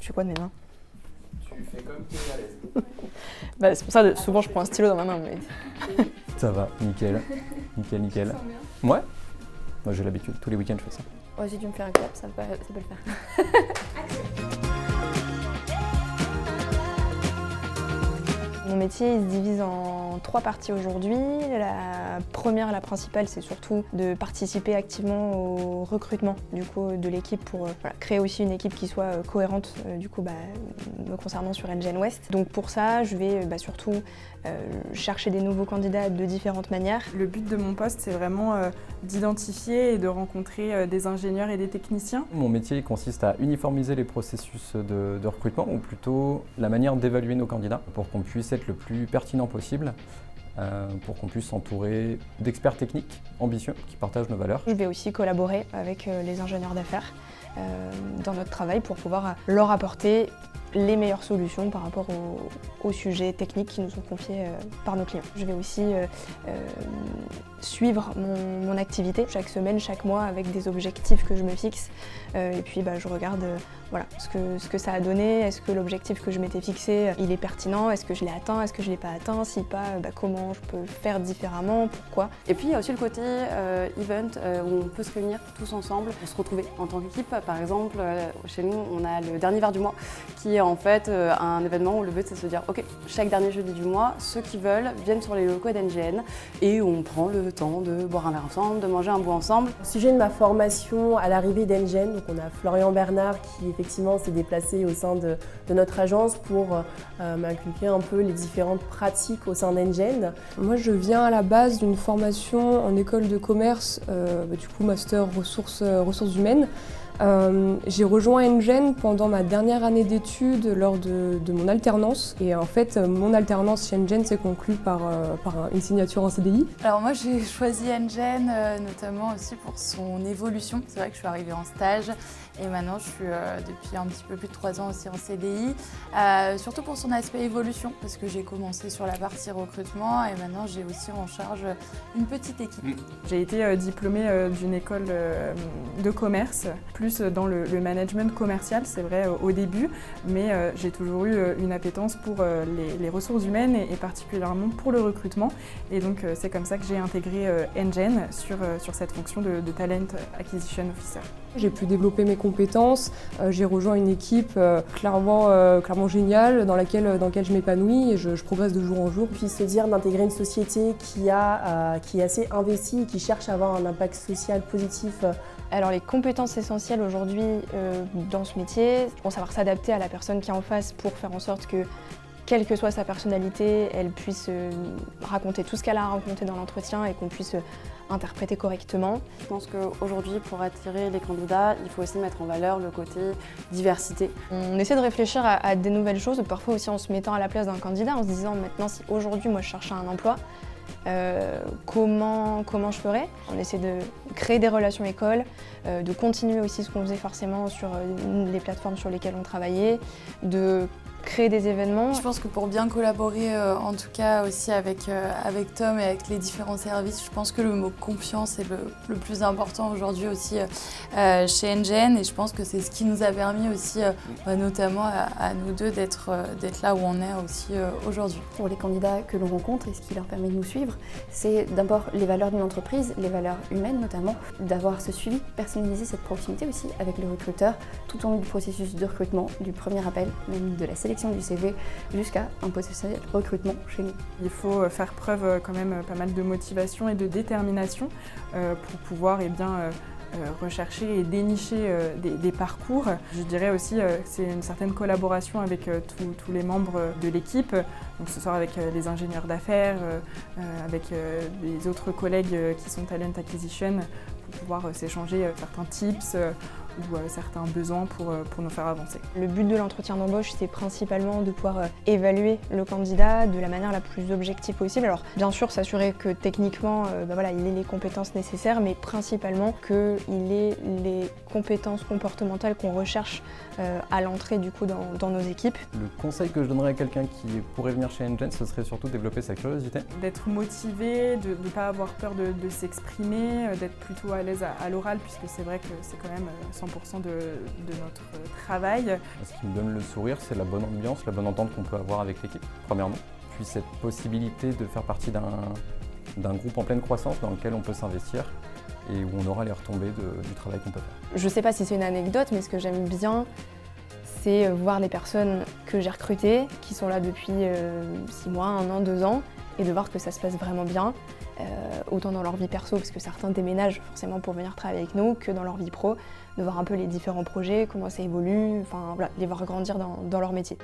Tu fais quoi de mes mains? Tu fais comme tu es à l'aise. Bah, c'est pour ça, souvent, je prends un stylo dans ma main. Mais... Ça va, nickel. Nickel. Ouais. Moi, j'ai l'habitude, tous les week-ends, je fais ça. Ouais, si tu me fais un clap, ça peut le faire. Mon métier il se divise en 3 parties aujourd'hui. La première, la principale, c'est surtout de participer activement au recrutement de l'équipe pour créer aussi une équipe qui soit cohérente me concernant sur Engen West. Donc pour ça, je vais surtout chercher des nouveaux candidats de différentes manières. Le but de mon poste, c'est vraiment d'identifier et de rencontrer des ingénieurs et des techniciens. Mon métier consiste à uniformiser les processus de recrutement, ou plutôt la manière d'évaluer nos candidats, pour qu'on puisse être le plus pertinent possible, pour qu'on puisse s'entourer d'experts techniques ambitieux qui partagent nos valeurs. Je vais aussi collaborer avec les ingénieurs d'affaires dans notre travail pour pouvoir leur apporter les meilleures solutions par rapport aux sujets techniques qui nous sont confiés par nos clients. Je vais aussi suivre mon activité chaque semaine, chaque mois avec des objectifs que je me fixe et puis je regarde ce que ça a donné, est-ce que l'objectif que je m'étais fixé il est pertinent, est-ce que je l'ai atteint, est-ce que je ne l'ai pas atteint, si pas comment je peux le faire différemment, pourquoi. Et puis il y a aussi le côté event où on peut se réunir tous ensemble, se retrouver en tant qu'équipe. Par exemple, chez nous on a le dernier verre du mois qui est en fait un événement où le but c'est de se dire ok, chaque dernier jeudi du mois, ceux qui veulent viennent sur les locaux d'Engen et on prend le temps de boire un verre ensemble, de manger un bout ensemble. Au sujet de ma formation à l'arrivée d'Engen, donc on a Florian Bernard qui effectivement s'est déplacé au sein de notre agence pour m'inculquer un peu les différentes pratiques au sein d'Engen. Moi je viens à la base d'une formation en école de commerce, du coup master ressources humaines. J'ai rejoint Engen pendant ma dernière année d'études lors de mon alternance et en fait mon alternance chez Engen s'est conclue par une signature en CDI. Alors moi j'ai choisi Engen notamment aussi pour son évolution. C'est vrai que je suis arrivée en stage et maintenant je suis depuis un petit peu plus de 3 ans aussi en CDI. Surtout pour son aspect évolution parce que j'ai commencé sur la partie recrutement et maintenant j'ai aussi en charge une petite équipe. J'ai été diplômée d'une école de commerce, plus dans le management commercial, c'est vrai au début, mais j'ai toujours eu une appétence pour les ressources humaines et particulièrement pour le recrutement. Et donc c'est comme ça que j'ai intégré Engen sur cette fonction de Talent Acquisition Officer. J'ai pu développer mes compétences, j'ai rejoint une équipe clairement géniale dans laquelle je m'épanouis et je progresse de jour en jour. Puis se dire d'intégrer une société qui est assez investie et qui cherche à avoir un impact social positif. Alors les compétences essentielles aujourd'hui dans ce métier, je pense savoir s'adapter à la personne qui est en face pour faire en sorte que, quelle que soit sa personnalité, elle puisse raconter tout ce qu'elle a raconté dans l'entretien et qu'on puisse interpréter correctement. Je pense qu'aujourd'hui, pour attirer les candidats, il faut aussi mettre en valeur le côté diversité. On essaie de réfléchir à des nouvelles choses, parfois aussi en se mettant à la place d'un candidat, en se disant maintenant si aujourd'hui moi je cherchais un emploi, comment je ferais. On essaie de créer des relations écoles, de continuer aussi ce qu'on faisait forcément sur les plateformes sur lesquelles on travaillait, de créer des événements. Je pense que pour bien collaborer, en tout cas aussi avec Tom et avec les différents services, je pense que le mot confiance est le plus important aujourd'hui aussi chez Engen et je pense que c'est ce qui nous a permis aussi, notamment à nous deux, d'être là où on est aussi aujourd'hui. Pour les candidats que l'on rencontre et ce qui leur permet de nous suivre, c'est d'abord les valeurs d'une entreprise, les valeurs humaines notamment, d'avoir ce suivi personnalisé, cette proximité aussi avec le recruteur tout au long du processus de recrutement, du premier appel, même de la sélection du CV jusqu'à un potentiel recrutement chez nous. Il faut faire preuve quand même pas mal de motivation et de détermination pour pouvoir rechercher et dénicher des parcours. Je dirais aussi que c'est une certaine collaboration avec tous les membres de l'équipe, donc ce soit avec les ingénieurs d'affaires, avec les autres collègues qui sont Talent Acquisition, pour pouvoir s'échanger certains tips ou certains besoins pour nous faire avancer. Le but de l'entretien d'embauche, c'est principalement de pouvoir évaluer le candidat de la manière la plus objective possible. Alors bien sûr, s'assurer que techniquement, il ait les compétences nécessaires, mais principalement qu'il ait les compétences comportementales qu'on recherche à l'entrée du coup dans nos équipes. Le conseil que je donnerais à quelqu'un qui pourrait venir chez Engen, ce serait surtout développer sa curiosité. D'être motivé, de ne pas avoir peur de s'exprimer, d'être plutôt à l'aise à l'oral, puisque c'est vrai que c'est quand même 100% de notre travail. Ce qui me donne le sourire, c'est la bonne ambiance, la bonne entente qu'on peut avoir avec l'équipe, premièrement. Puis cette possibilité de faire partie d'un groupe en pleine croissance dans lequel on peut s'investir et où on aura les retombées du travail qu'on peut faire. Je ne sais pas si c'est une anecdote, mais ce que j'aime bien, c'est voir les personnes que j'ai recrutées, qui sont là depuis 6 mois, 1 an, 2 ans, et de voir que ça se passe vraiment bien, autant dans leur vie perso, parce que certains déménagent forcément pour venir travailler avec nous, que dans leur vie pro, de voir un peu les différents projets, comment ça évolue, enfin voilà, les voir grandir dans leur métier.